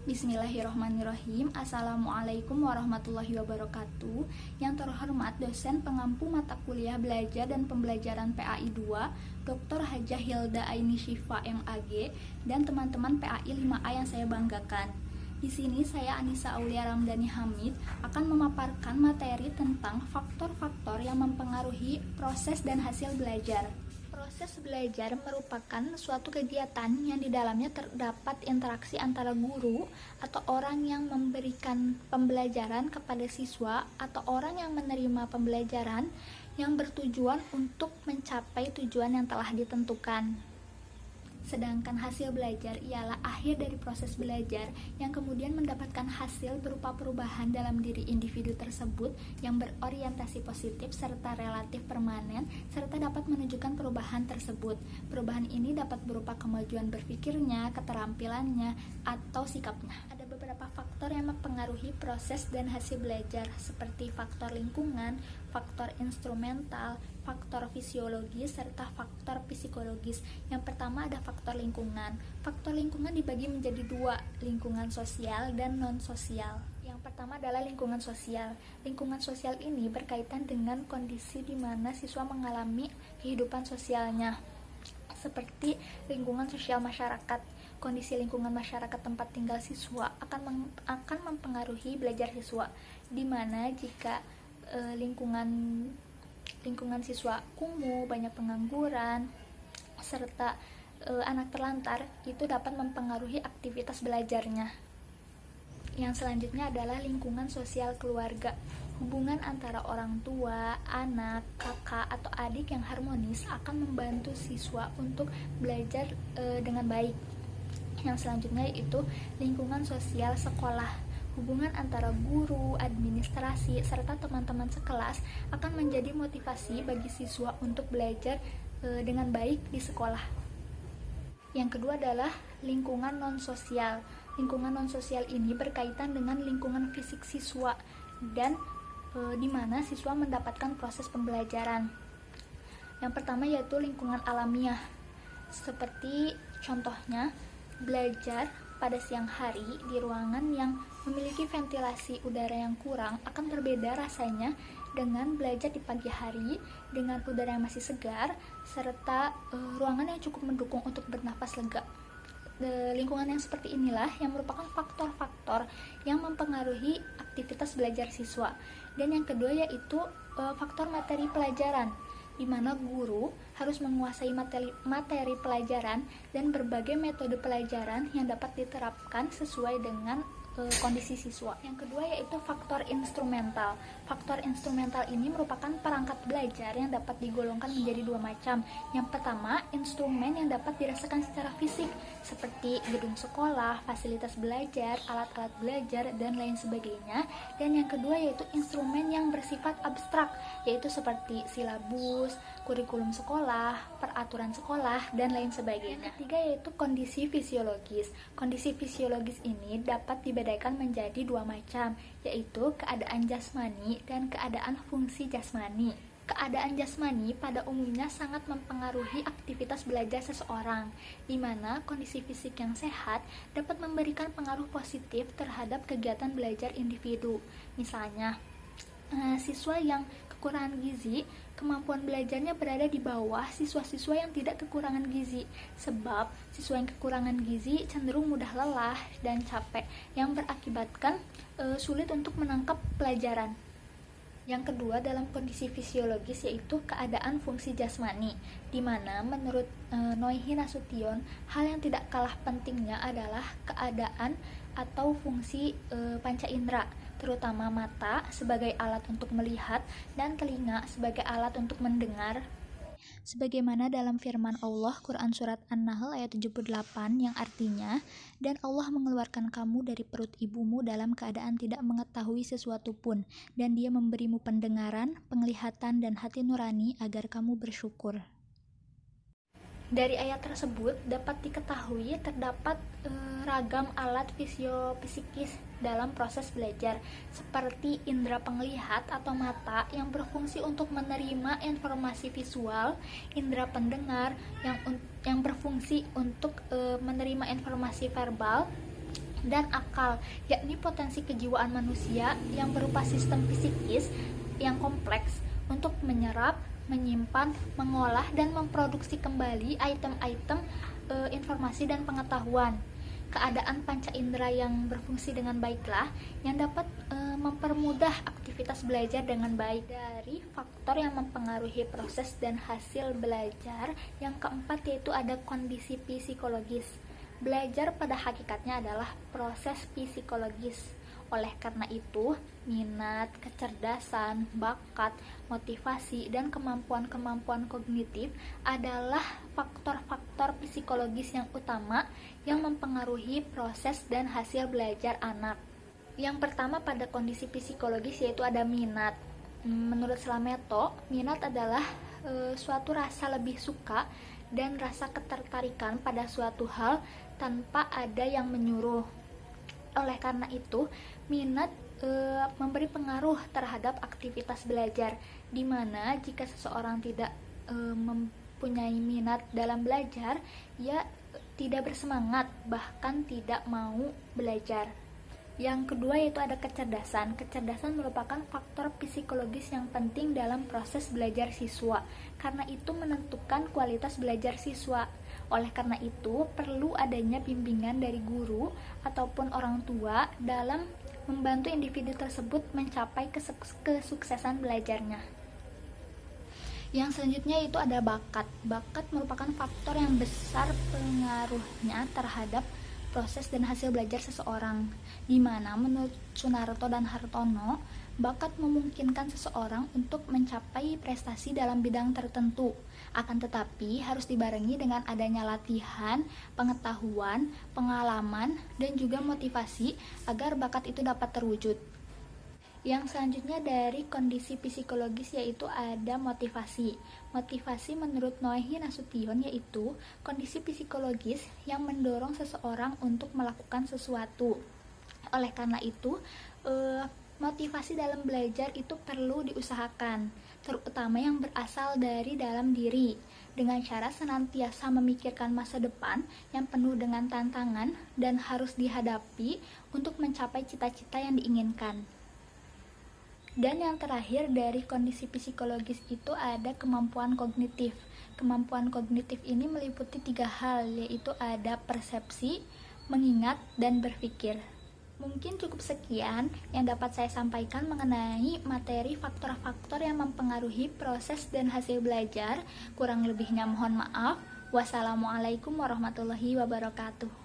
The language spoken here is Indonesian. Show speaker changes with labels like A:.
A: Bismillahirrohmanirrohim. Assalamualaikum warahmatullahi wabarakatuh. Yang terhormat dosen pengampu mata kuliah belajar dan pembelajaran PAI 2, Dr. Hajah Hilda Aini Syifa MAG, dan teman-teman PAI 5A yang saya banggakan. Di sini saya Anissa Aulia Ramdhani Hamid akan memaparkan materi tentang faktor-faktor yang mempengaruhi proses dan hasil belajar. Proses belajar merupakan suatu kegiatan yang di dalamnya terdapat interaksi antara guru atau orang yang memberikan pembelajaran kepada siswa atau orang yang menerima pembelajaran yang bertujuan untuk mencapai tujuan yang telah ditentukan. Sedangkan hasil belajar ialah akhir dari proses belajar yang kemudian mendapatkan hasil berupa perubahan dalam diri individu tersebut yang berorientasi positif serta relatif permanen serta dapat menunjukkan perubahan tersebut. Perubahan ini dapat berupa kemajuan berpikirnya, keterampilannya, atau sikapnya. Ada beberapa faktor yang mempengaruhi proses dan hasil belajar seperti faktor lingkungan, faktor instrumental, faktor fisiologis, serta faktor psikologis. Yang pertama ada faktor lingkungan. Faktor lingkungan dibagi menjadi dua, lingkungan sosial dan non-sosial. Yang pertama adalah lingkungan sosial. Lingkungan sosial ini berkaitan dengan kondisi di mana siswa mengalami kehidupan sosialnya, seperti lingkungan sosial masyarakat. Kondisi lingkungan masyarakat tempat tinggal siswa akan mempengaruhi belajar siswa, di mana jika lingkungan siswa kumuh, banyak pengangguran, serta anak terlantar, itu dapat mempengaruhi aktivitas belajarnya. Yang selanjutnya adalah lingkungan sosial keluarga. Hubungan antara orang tua, anak, kakak, atau adik yang harmonis akan membantu siswa untuk belajar dengan baik. Yang selanjutnya yaitu lingkungan sosial sekolah. Hubungan antara guru, administrasi, serta teman-teman sekelas akan menjadi motivasi bagi siswa untuk belajar dengan baik di sekolah. Yang kedua adalah lingkungan non-sosial. Lingkungan non-sosial ini berkaitan dengan lingkungan fisik siswa dan di mana siswa mendapatkan proses pembelajaran. Yang pertama yaitu lingkungan alamiah. Seperti contohnya belajar pada siang hari di ruangan yang memiliki ventilasi udara yang kurang akan berbeda rasanya dengan belajar di pagi hari dengan udara yang masih segar serta ruangan yang cukup mendukung untuk bernafas lega. Lingkungan yang seperti inilah yang merupakan faktor-faktor yang mempengaruhi aktivitas belajar siswa. Dan yang kedua yaitu faktor materi pelajaran, di mana guru harus menguasai materi pelajaran dan berbagai metode pelajaran yang dapat diterapkan sesuai dengan kondisi siswa. Yang kedua yaitu faktor instrumental. Faktor instrumental ini merupakan perangkat belajar yang dapat digolongkan menjadi dua macam. Yang pertama, instrumen yang dapat dirasakan secara fisik seperti gedung sekolah, fasilitas belajar, alat-alat belajar, dan lain sebagainya. Dan yang kedua yaitu instrumen yang bersifat abstrak, yaitu seperti silabus, kurikulum sekolah, peraturan sekolah, dan lain sebagainya. Yang ketiga yaitu kondisi fisiologis. Kondisi fisiologis ini dapat dibedakan menjadi dua macam, yaitu keadaan jasmani dan keadaan fungsi jasmani. Keadaan jasmani pada umumnya sangat mempengaruhi aktivitas belajar seseorang, di mana kondisi fisik yang sehat dapat memberikan pengaruh positif terhadap kegiatan belajar individu. Misalnya, siswa yang kekurangan gizi, kemampuan belajarnya berada di bawah siswa-siswa yang tidak kekurangan gizi, sebab siswa yang kekurangan gizi cenderung mudah lelah dan capek, yang berakibatkan sulit untuk menangkap pelajaran. Yang kedua dalam kondisi fisiologis yaitu keadaan fungsi jasmani, di mana menurut Noihi Nasution, hal yang tidak kalah pentingnya adalah keadaan atau fungsi panca indera, terutama mata sebagai alat untuk melihat dan telinga sebagai alat untuk mendengar. Sebagaimana dalam firman Allah Quran Surat An-Nahl ayat 78 yang artinya, dan Allah mengeluarkan kamu dari perut ibumu dalam keadaan tidak mengetahui sesuatu pun, dan dia memberimu pendengaran, penglihatan, dan hati nurani agar kamu bersyukur. Dari ayat tersebut dapat diketahui terdapat ragam alat fisiopsikis dalam proses belajar, seperti indera penglihat atau mata yang berfungsi untuk menerima informasi visual, indera pendengar yang berfungsi untuk menerima informasi verbal, dan akal, yakni potensi kejiwaan manusia yang berupa sistem psikis yang kompleks untuk menyerap, menyimpan, mengolah, dan memproduksi kembali item-item informasi dan pengetahuan. Keadaan panca indera yang berfungsi dengan baiklah yang dapat mempermudah aktivitas belajar dengan baik. Dari faktor yang mempengaruhi proses dan hasil belajar, yang keempat yaitu ada kondisi psikologis. Belajar pada hakikatnya adalah proses psikologis. Oleh karena itu, minat, kecerdasan, bakat, motivasi, dan kemampuan-kemampuan kognitif adalah faktor-faktor psikologis yang utama yang mempengaruhi proses dan hasil belajar anak. Yang pertama pada kondisi psikologis yaitu ada minat. Menurut Slameto, minat adalah suatu rasa lebih suka dan rasa ketertarikan pada suatu hal tanpa ada yang menyuruh. Oleh karena itu, minat memberi pengaruh terhadap aktivitas belajar, di mana jika seseorang tidak mempunyai minat dalam belajar, ia tidak bersemangat, bahkan tidak mau belajar. Yang kedua yaitu ada kecerdasan. Kecerdasan merupakan faktor psikologis yang penting dalam proses belajar siswa, karena itu menentukan kualitas belajar siswa. Oleh karena itu, perlu adanya bimbingan dari guru ataupun orang tua dalam membantu individu tersebut mencapai kesuksesan belajarnya. Yang selanjutnya itu ada bakat. Bakat merupakan faktor yang besar pengaruhnya terhadap proses dan hasil belajar seseorang, di mana menurut Sunarto dan Hartono, bakat memungkinkan seseorang untuk mencapai prestasi dalam bidang tertentu. Akan tetapi harus dibarengi dengan adanya latihan, pengetahuan, pengalaman, dan juga motivasi agar bakat itu dapat terwujud. Yang selanjutnya dari kondisi psikologis yaitu ada motivasi. Motivasi menurut Noehi Nasution yaitu kondisi psikologis yang mendorong seseorang untuk melakukan sesuatu. Oleh karena itu, motivasi dalam belajar itu perlu diusahakan, terutama yang berasal dari dalam diri, dengan cara senantiasa memikirkan masa depan yang penuh dengan tantangan dan harus dihadapi untuk mencapai cita-cita yang diinginkan. Dan yang terakhir dari kondisi psikologis itu ada kemampuan kognitif. Kemampuan kognitif ini meliputi 3 hal, yaitu ada persepsi, mengingat, dan berpikir. Mungkin cukup sekian yang dapat saya sampaikan mengenai materi faktor-faktor yang mempengaruhi proses dan hasil belajar. Kurang lebihnya mohon maaf. Wassalamualaikum warahmatullahi wabarakatuh.